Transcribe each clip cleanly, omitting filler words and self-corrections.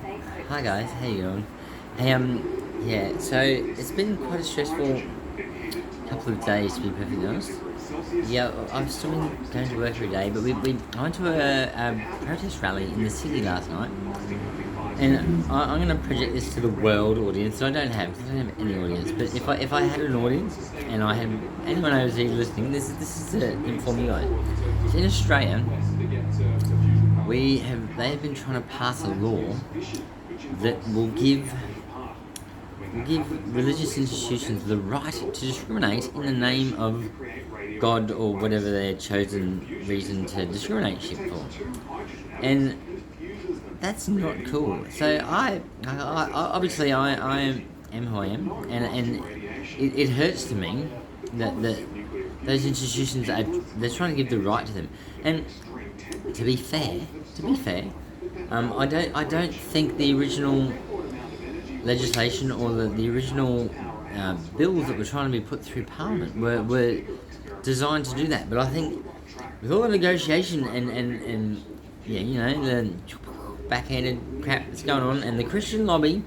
Hi guys, how you doing? Hey, yeah, so it's been quite a stressful couple of days to be perfectly honest. Yeah, I've still been going to work every day, but I went to a protest rally in the city last night, and I'm going to project this to the world audience. So I don't have any audience, but if I had an audience and I had anyone overseas listening, this is to inform you guys. So in Australia, they have been trying to pass a law that will give religious institutions the right to discriminate in the name of God or whatever their chosen reason to discriminate shit for. And that's not cool. So I obviously I am who I am, and it hurts to me that those institutions they're trying to give the right to them. And to be fair, I don't think the original legislation or the original bills that were trying to be put through Parliament were designed to do that. But I think with all the negotiation and yeah, the backhanded crap that's going on and the Christian lobby,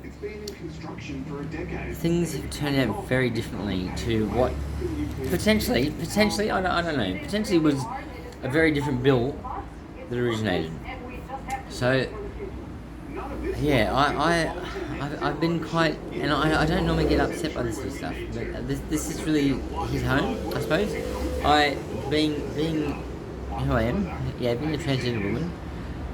things have turned out very differently to what potentially I don't know, potentially was a very different bill that originated. So yeah, I've been quite, and I don't normally get upset by this sort of stuff, but this is really hit home, I suppose. Being who I am, yeah, being a transgender woman,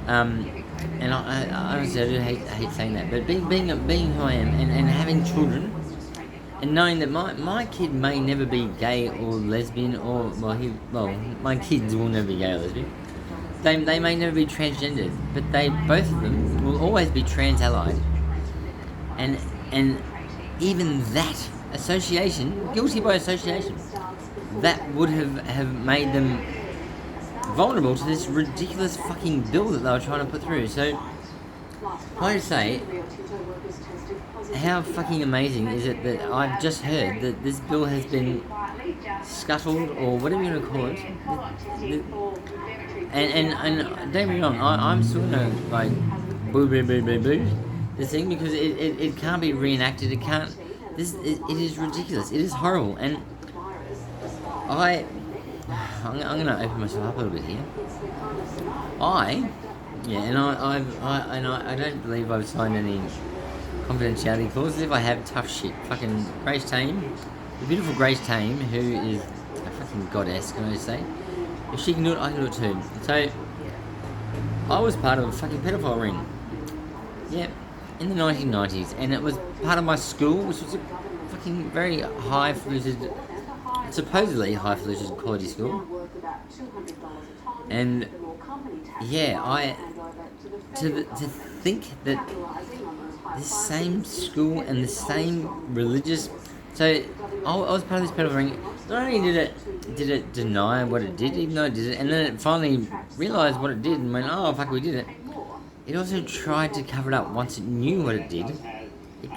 and I honestly I do hate saying that, but being who I am and having children, and knowing that my kid may never be gay or lesbian or my kids will never be gay or lesbian. They may never be transgendered, but both of them will always be trans allied. And even that association, guilty by association, that would have made them vulnerable to this ridiculous fucking bill that they were trying to put through. So I say, how fucking amazing is it that I've just heard that this bill has been scuttled or whatever you want to call it. And don't get me wrong, I'm still gonna like boo this thing because it can't be reenacted. It can't. It is ridiculous. It is horrible. And I'm gonna open myself up a little bit here. I don't believe I've signed any confidentiality clauses. If I have, tough shit. Fucking Grace Tame, the beautiful Grace Tame, who is a fucking goddess, can I just say? If she can do it, I can do it too. So, I was part of a fucking pedophile ring. Yeah, in the 1990s. And it was part of my school, which was a fucking very highfalutin, supposedly highfalutin quality school. And, yeah, to think that this same school and the same religious... So, I was part of this pedophile ring. Not only did it deny what it did, even though it did it, and then it finally realised what it did and went, oh fuck, we did it. It also tried to cover it up once it knew what it did.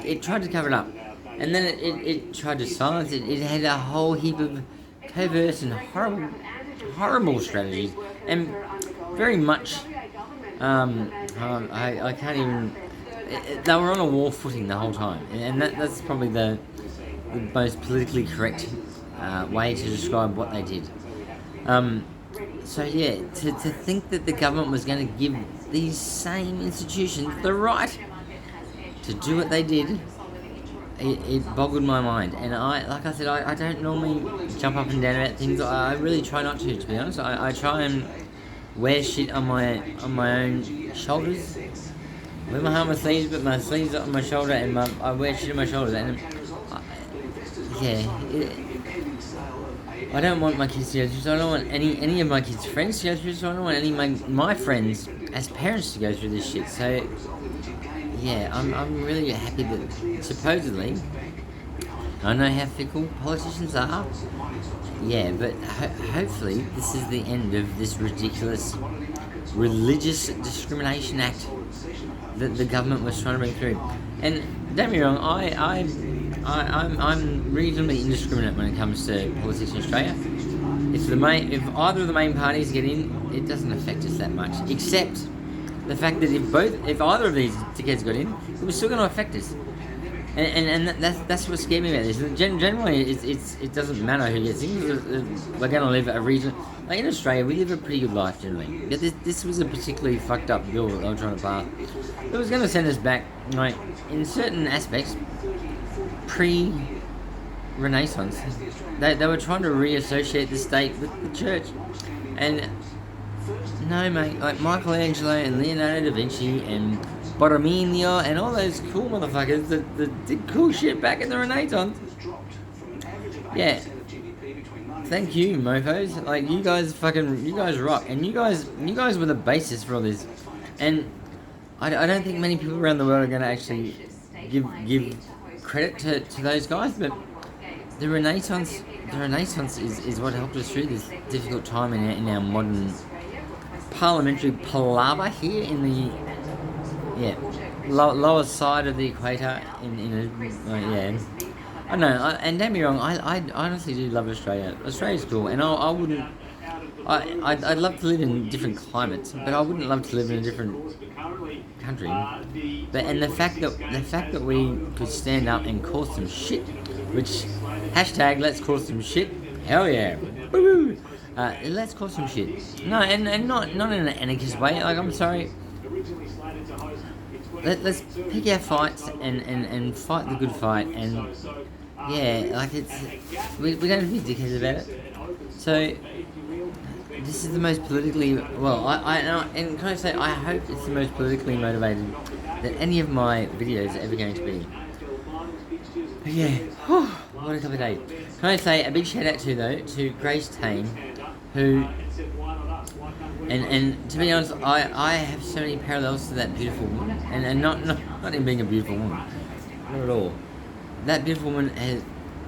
It tried to cover it up, and then it tried to silence it. It had a whole heap of perverse and horrible strategies, and very much. I can't even. They were on a war footing the whole time, and that's probably the most politically correct way to describe what they did. So yeah, to think that the government was going to give these same institutions the right to do what they did, it boggled my mind. And like I said, I don't normally jump up and down about things. I really try not to be honest. I try and wear shit on my own shoulders. I wear my heart on my sleeves, but my sleeves are on my shoulder, and I wear shit on my shoulder. And I don't want my kids to go through this. I don't want any of my kids' friends to go through this. I don't want any of my friends as parents to go through this shit. So, yeah, I'm really happy that supposedly, I know how fickle politicians are. Yeah, but hopefully this is the end of this ridiculous religious discrimination act that the government was trying to bring through. And don't get me wrong, I'm reasonably indiscriminate when it comes to politics in Australia. If either of the main parties get in, it doesn't affect us that much. Except the fact that if either of these tickets got in, it was still going to affect us. And that's what scared me about this. Generally, it doesn't matter who gets in. We're going to live a region like in Australia. We live a pretty good life generally. But this was a particularly fucked up bill that they were trying to pass. It was going to send us back, like in certain aspects, pre-Renaissance. They were trying to reassociate the state with the church, and no, mate. Like Michelangelo and Leonardo da Vinci and Borromeo and all those cool motherfuckers that did cool shit back in the Renaissance. Yeah. Thank you, mofos. Like you guys rock, and you guys were the basis for all this. And I don't think many people around the world are going to actually give credit to those guys, but the Renaissance is what helped us through this difficult time in our modern parliamentary palaver here in the lower side of the equator. I don't know, and don't be wrong, I honestly do love Australia. Australia's cool, and I'd love to live in different climates, but I wouldn't love to live in a different country. And the fact that we could stand up and call some shit, which hashtag let's call some shit, hell yeah, woo! Let's call some shit. No, and not in an anarchist way. Like I'm sorry. Let's pick our fights and fight the good fight, and like we don't have to be dickheads about it. So this is the most politically and can I say I hope it's the most politically motivated that any of my videos are ever going to be. But what a couple of days. Can I say a big shout out to Grace Tame, who and to be honest, I have so many parallels to that beautiful woman, and not in being a beautiful woman, not at all. That beautiful woman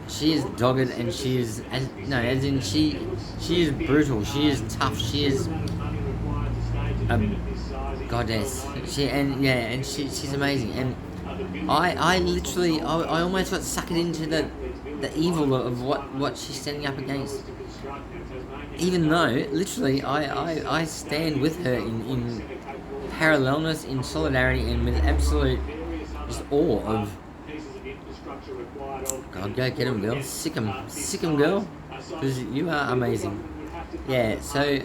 she is dogged, and she is she is brutal, she is tough, she is a goddess. She's amazing, and I literally almost got sucked into the evil of what she's standing up against. Even though, literally, I stand with her in parallelness, in solidarity, and with absolute just awe of. God, go get him, girl. Sick him, girl. Because you are amazing. Yeah, so.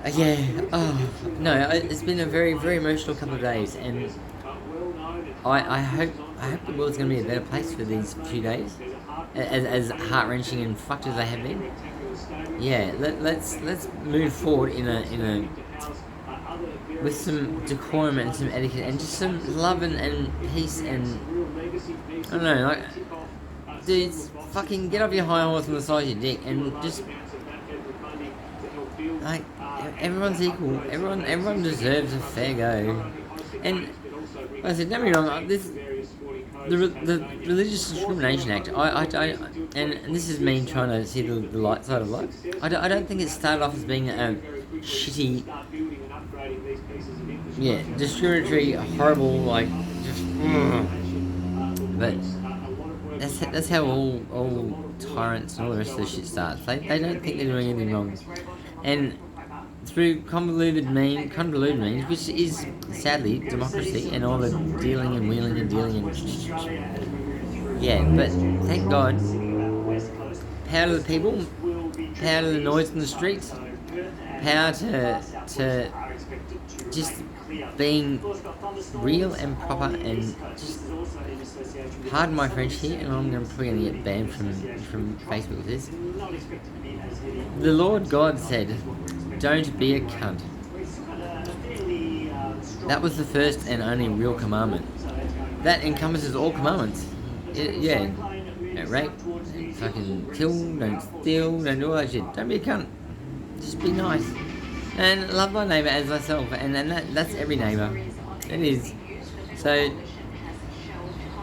It's been a very, very emotional couple of days, and I hope the world's going to be a better place for these few days, as heart-wrenching and fucked as they have been. Yeah, let's move forward in a with some decorum and some etiquette and just some love and peace, and I don't know, like, dudes, fucking get off your high horse on the side of your dick and just like everyone's equal. Everyone deserves a fair go. And like I said, don't be wrong, the Religious Discrimination Act, and this is me trying to see the light side of life. I don't think it started off as being a shitty, discriminatory, horrible, like, just, but that's how all tyrants and all the rest of the shit starts. They don't think they're doing anything wrong, and through convoluted means, which is sadly democracy and all the dealing and wheeling and dealing and but thank God, power to the people, power to the noise in the streets, power to just being real and proper, and just pardon my French here, and I'm probably going to get banned from Facebook with this. The Lord God said, "Don't be a cunt." That was the first and only real commandment. That encompasses all commandments. Don't rape, don't fucking kill, don't steal, don't do all that shit. Don't be a cunt. Just be nice. And love thy neighbour as thyself. And that's every neighbour. It is. So,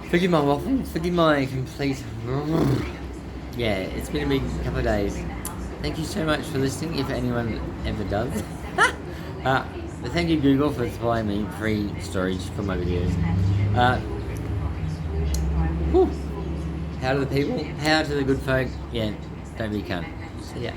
forgive my waffle, forgive my complete... it's been a big couple of days. Thank you so much for listening, if anyone ever does. But thank you, Google, for supplying me free storage for my videos. Power to the people, power to the good folk. Don't be a cunt. See ya.